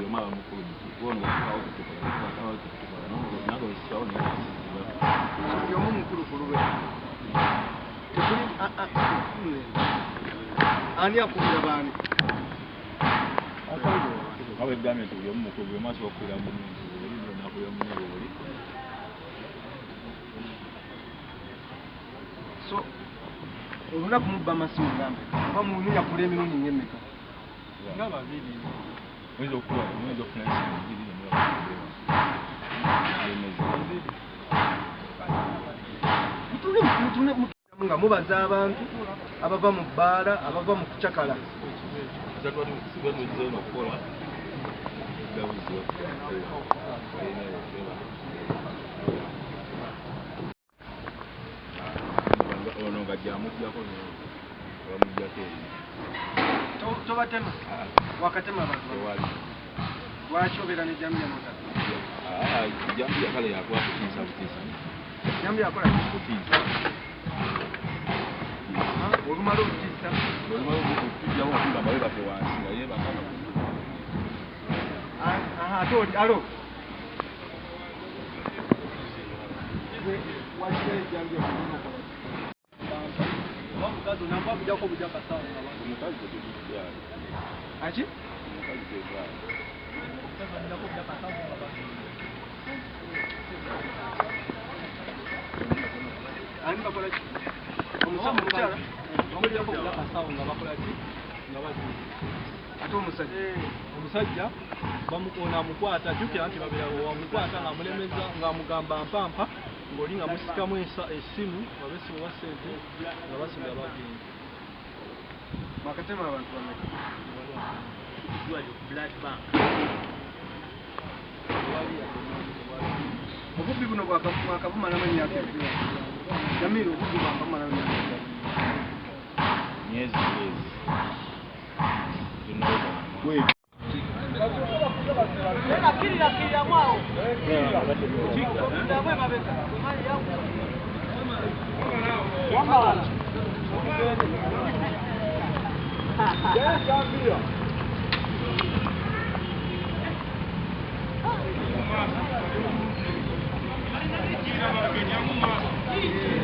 ndio mara mkuu wao ndio kwa ndio sio ni ndio mkuru kuruwe ani akubira bani awe game tu yo mukuru maso okura mu ndio na kuyo mu so olunaku mubba amasimu ngambe oba muntu yakula emirundi ng'emmeka nga babiri mwezi okula mwezi okufuna esimu bbiri mutune nga mubaza abantu abava mu bbaala abava mu kucakala tobatema wakatema abantu lwaki obeera ne jambi yamota jambi yakale yakola kutiisa butiisa jambi yakola kutiisa olumala okutiisa okujjawo okugamba we baffe wansi nga ye bakana ate oli alo wakira ejambi yakola omukazi onamba bujjako bujja kasawo omukazi tetukyali aki omukazi tekyali ani bakola ki omukyala bamujjako bujja kasawo nga bakola ki nga bazi ate omusajja bamukona amukwata jjukira nti babeera wamukwata ng'amulemeza ng'amugamba mpampa ng'oli nga musikamu essimu abesimu wa ssente nga basinga bagenda bakatema abantu bameka obubbi buno bwakabumala emyaka ebiri jamiru obubbi bwakabumala emyaka ebiri myezi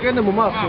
gende mu maaso